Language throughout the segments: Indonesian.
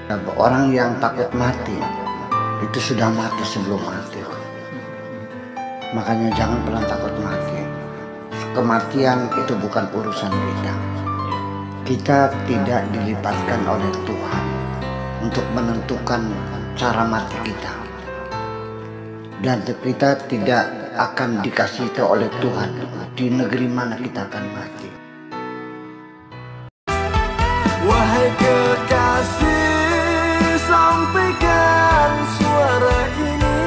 Orang yang takut mati itu sudah mati sebelum mati. Makanya jangan pernah takut mati. Kematian itu bukan urusan kita. Kita tidak dilibatkan oleh Tuhan untuk menentukan cara mati kita. Dan kita tidak akan dikasih tahu oleh Tuhan di negeri mana kita akan mati. Wahai kekasih, sampaikan suara ini.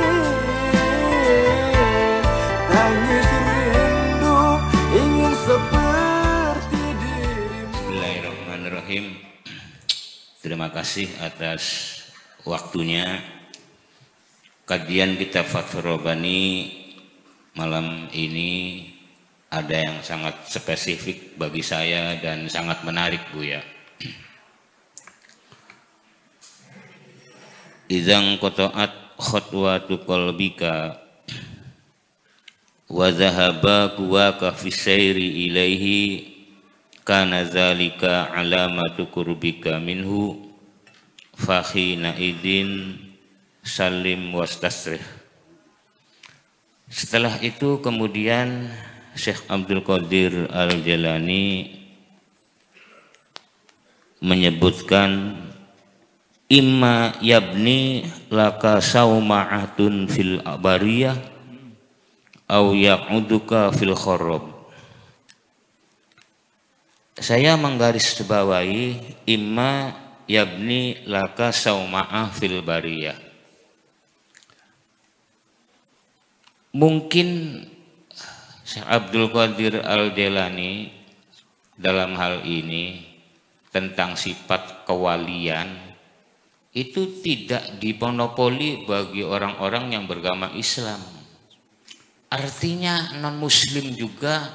Tangis rindu ingin seperti dirimu. Bismillahirrahmanirrahim. Terima kasih atas waktunya. Kajian kitab Fathur Rabbani malam ini ada yang sangat spesifik bagi saya dan sangat menarik, Buya. Idzan qata'at khatwatu qalbika wa dhahaba quwaka fi sayri ilaihi kana dzalika alamatu qurbika minhu fa khina idin salim wastasrih. Setelah itu kemudian Syekh Abdul Qadir Al-Jailani menyebutkan imma yabni laka sauma'atun fil abariyah au ya'uduka fil khorob. Saya menggarisbawahi imma yabni laka sauma'ah fil bariyah. Mungkin Syekh Abdul Qadir Al-Jailani dalam hal ini tentang sifat kewalian itu tidak dimonopoli bagi orang-orang yang beragama Islam. Artinya non muslim juga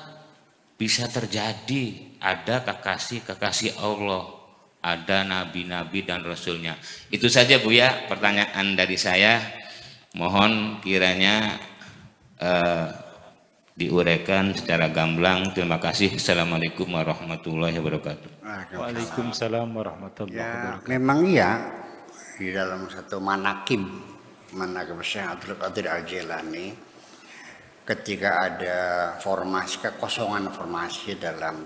bisa terjadi, ada kekasih-kekasih Allah, ada nabi-nabi dan rasulnya. Itu saja Buya pertanyaan dari saya. Mohon kiranya diuraikan secara gamblang. Terima kasih. Assalamualaikum warahmatullahi wabarakatuh. Waalaikumsalam warahmatullahi wabarakatuh. Memang iya, di dalam satu manakib Syekh Abdul Qadir Al-Jailani, ketika ada formasi kekosongan formasi dalam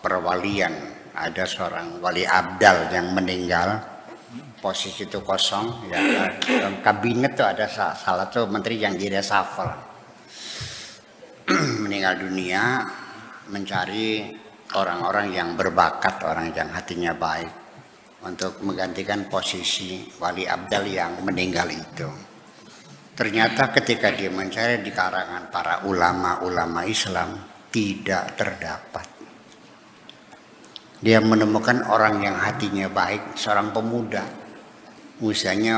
perwalian, ada seorang wali abdal yang meninggal, posisi itu kosong, ya dalam kabinet tuh ada salah satu menteri yang di reshuffle. Meninggal dunia, mencari orang-orang yang berbakat, orang yang hatinya baik untuk menggantikan posisi wali abdal yang meninggal itu. Ternyata ketika dia mencari di kalangan para ulama-ulama Islam, tidak terdapat. Dia menemukan orang yang hatinya baik, seorang pemuda, usianya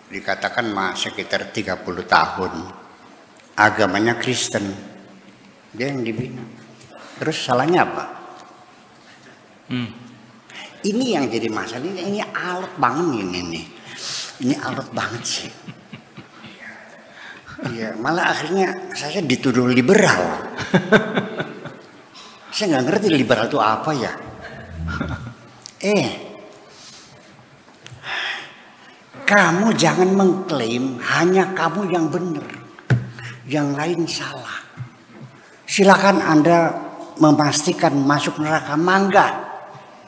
dikatakan sekitar 30 tahun, agamanya Kristen, dia yang dibina. Terus salahnya apa? Ini yang jadi masalah, ini alot banget ini alot banget sih. Iya, malah akhirnya saya dituduh liberal. Saya nggak ngerti liberal itu apa ya. Kamu jangan mengklaim hanya kamu yang benar, yang lain salah. Silakan Anda memastikan masuk neraka, mangga.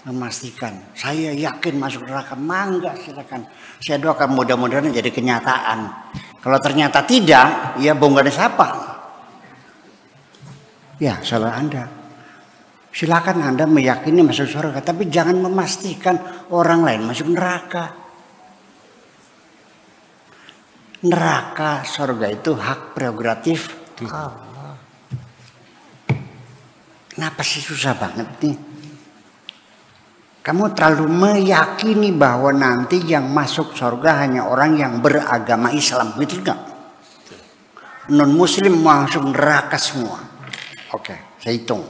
Memastikan, saya yakin masuk neraka, mangga, silakan. Saya doakan mudah-mudahan jadi kenyataan. Kalau ternyata tidak, ya bongkar siapa? Ya salah Anda. Silakan Anda meyakini masuk surga, tapi jangan memastikan orang lain masuk neraka. Neraka, surga itu hak prerogatif Allah. Kenapa sih susah banget nih? Kamu terlalu meyakini bahwa nanti yang masuk surga hanya orang yang beragama Islam, gitu enggak? Non muslim masuk neraka semua. Oke, saya hitung.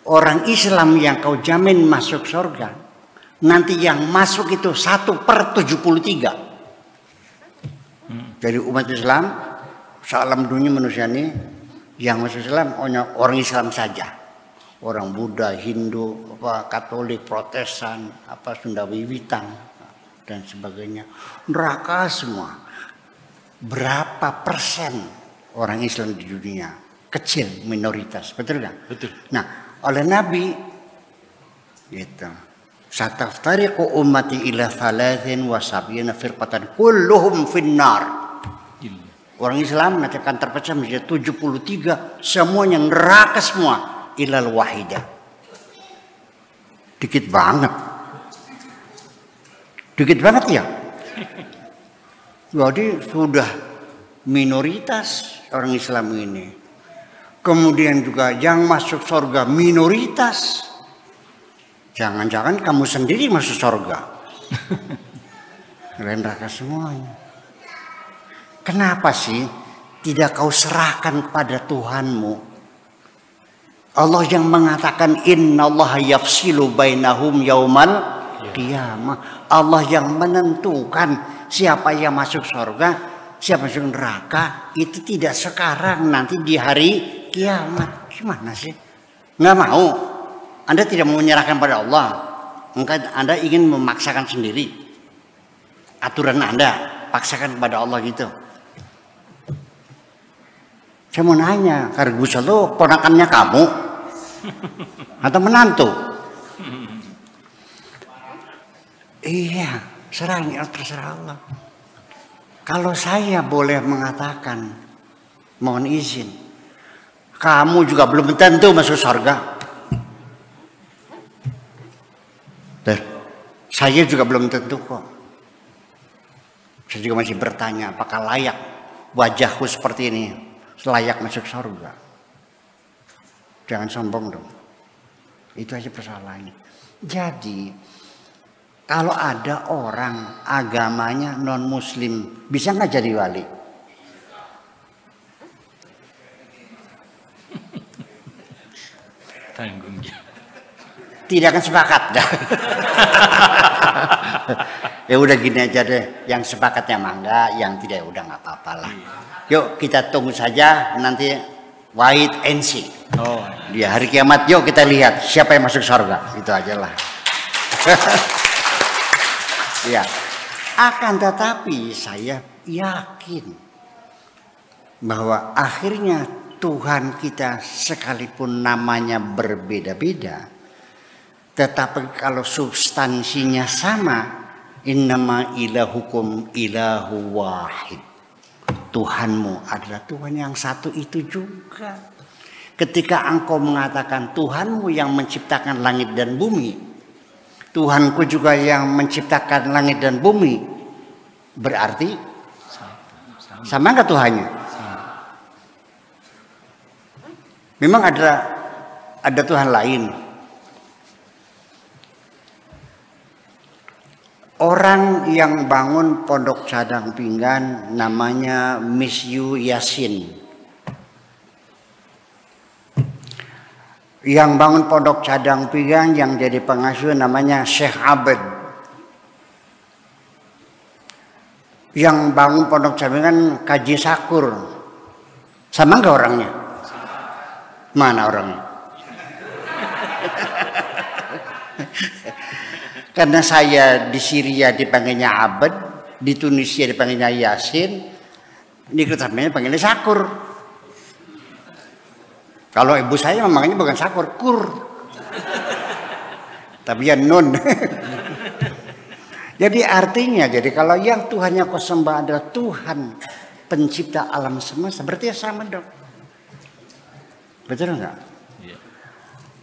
Orang Islam yang kau jamin masuk surga, nanti yang masuk itu 1/73. Dari umat Islam, sealam dunia manusia ini, yang masuk Islam hanya orang Islam saja. Orang Buddha, Hindu, Katolik, Protestan, Sunda Wiwitan, dan sebagainya. Neraka semua. Berapa persen orang Islam di dunia? Kecil, minoritas, betul nggak? Betul. Nah, oleh Nabi gitu. Sataftariqu ummati ila 73 firqatan kulluhum finnar. Orang Islam nanti akan terpecah menjadi 73, semuanya neraka semua, ilal wahidah. Dikit banget. Dikit banget ya. Jadi sudah minoritas orang Islam ini. Kemudian juga yang masuk surga minoritas. Jangan-jangan kamu sendiri masuk surga. Neraka semuanya. Kenapa sih tidak kau serahkan kepada Tuhanmu? Allah yang mengatakan innallaha yafsilu bainahum yaumal qiyamah. Allah yang menentukan siapa yang masuk surga, siapa yang masuk neraka. Itu tidak sekarang, nanti di hari kiamat. Gimana sih? Nggak mau. Anda tidak mau menyerahkan pada Allah. Anda ingin memaksakan sendiri. Aturan Anda, paksakan kepada Allah gitu. Saya mau nanya, Kargus itu ponakannya kamu atau menantu? Iya, terserah Allah. Kalau saya boleh mengatakan, mohon izin, kamu juga belum tentu masuk surga. Saya juga belum tentu kok. Saya juga masih bertanya, apakah layak wajahku seperti ini? Layak masuk surga. Jangan sombong dong. Itu aja persoalannya. Jadi kalau ada orang agamanya non muslim, bisa nggak jadi wali? Tanggung jawab. Tidak akan sepakat. Ya udah gini aja deh. Yang sepakatnya mangga, yang tidak udah nggak apa-apa lah. Yuk kita tunggu saja nanti wait and see. Oh, Di hari kiamat yuk kita lihat siapa yang masuk surga. Itu aja lah. Ya. Akan tetapi saya yakin bahwa akhirnya Tuhan kita sekalipun namanya berbeda-beda, tetapi kalau substansinya sama, innama ilahukum ilahu wahid. Tuhanmu adalah Tuhan yang satu itu juga. Ketika engkau mengatakan Tuhanmu yang menciptakan langit dan bumi, Tuhanku juga yang menciptakan langit dan bumi, berarti sama nggak Tuhannya? Memang ada Tuhan lain. Orang yang bangun pondok Cadang Pinggan namanya Miss Yu Yasin. Yang bangun pondok Cadang Pinggan yang jadi pengasuh namanya Syekh Abed. Yang bangun pondok Cadang Pinggan Kaji Sakur. Sama nggak orangnya? Mana orangnya? Karena saya di Syria dipanggilnya Abed, di Tunisia dipanggilnya Yasin, di Ketamanya dipanggilnya Sakur. Kalau ibu saya memangnya bukan Sakur, Kur. Tapi ya Nun. Jadi artinya, kalau yang Tuhannya kau sembah adalah Tuhan pencipta alam semesta, berarti ya sama dong. Betul enggak? Ya.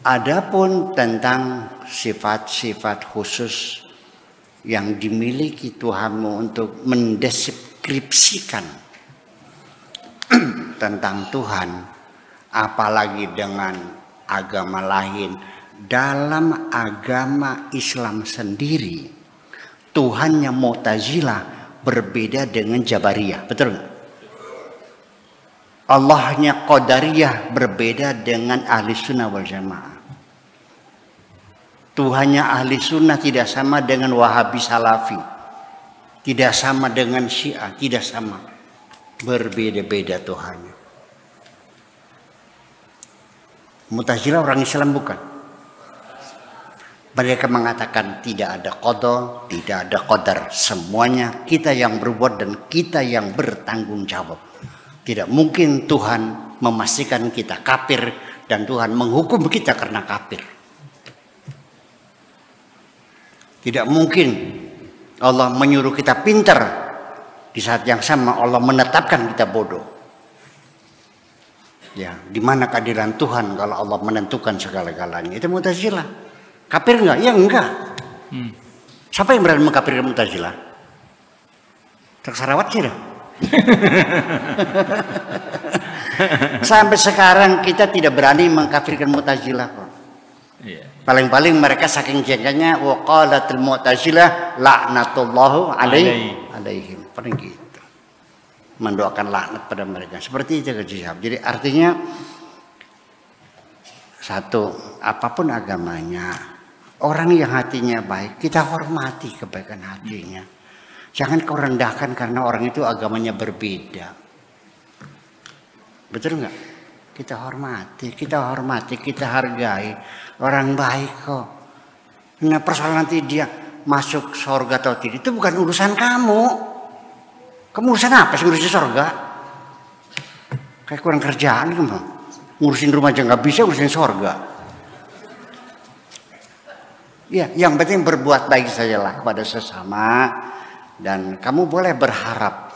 Adapun tentang sifat-sifat khusus yang dimiliki Tuhanmu untuk mendeskripsikan tentang Tuhan, apalagi dengan agama lain. Dalam agama Islam sendiri, Tuhannya Mu'tazilah berbeda dengan Jabariyah, betul enggak? Allahnya Qadariyah berbeda dengan Ahli Sunnah wal Jamaah. Tuhannya Ahli Sunnah tidak sama dengan Wahabi Salafi. Tidak sama dengan Syiah, tidak sama. Berbeda-beda Tuhannya. Mu'tazilah orang Islam bukan? Mereka mengatakan tidak ada qada, tidak ada qadar. Semuanya kita yang berbuat dan kita yang bertanggung jawab. Tidak mungkin Tuhan memastikan kita kafir dan Tuhan menghukum kita karena kafir. Tidak mungkin Allah menyuruh kita pintar di saat yang sama Allah menetapkan kita bodoh. Ya, di mana keadilan Tuhan kalau Allah menentukan segala-galanya? Itu Mu'tazilah. Kafir enggak? Ya enggak. Siapa yang berani mengkafirkan Mu'tazilah? Tersarawat sih dah. Sampai sekarang kita tidak berani mengkafirkan Mu'tazilah. Paling-paling mereka saking jengkelnya wa qalatul Mu'tazilah la'natullahu alaihim. Paling gitu. Mendoakan laknat pada mereka. Seperti itu kejihab. Jadi artinya satu, apapun agamanya, orang yang hatinya baik, kita hormati kebaikan hatinya. Jangan kau rendahkan karena orang itu agamanya berbeda. Betul nggak? Kita hormati, kita hargai. Orang baik kok. Nah persoalan nanti dia masuk surga atau tidak, itu bukan urusan kamu. Kamu urusan apa sih ngurusin surga? Kayak kurang kerjaan kamu. Ngurusin rumah aja nggak bisa, ngurusin surga. Ya, yang penting berbuat baik sajalah kepada sesama. Dan kamu boleh berharap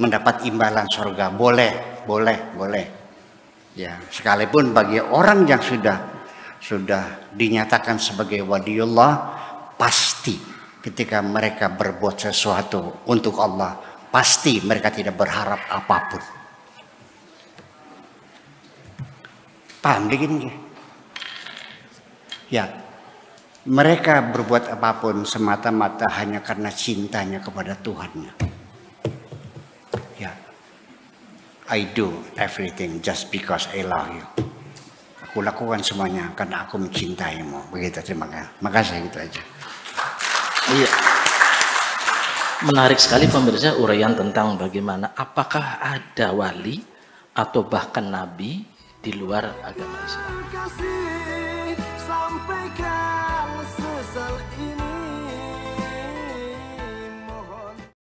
mendapat imbalan surga. Boleh. Ya, sekalipun bagi orang yang sudah dinyatakan sebagai waliullah, pasti ketika mereka berbuat sesuatu untuk Allah, pasti mereka tidak berharap apapun. Paham begini? Ya, mereka berbuat apapun semata-mata hanya karena cintanya kepada Tuhannya. Ya, I do everything just because I love you. Aku lakukan semuanya karena aku mencintaimu. Begitu, terima kasih. Makasih, gitu aja. Iya. Menarik sekali pemirsa uraian tentang bagaimana apakah ada wali atau bahkan nabi di luar agama Islam. Sampaikan sesal ini.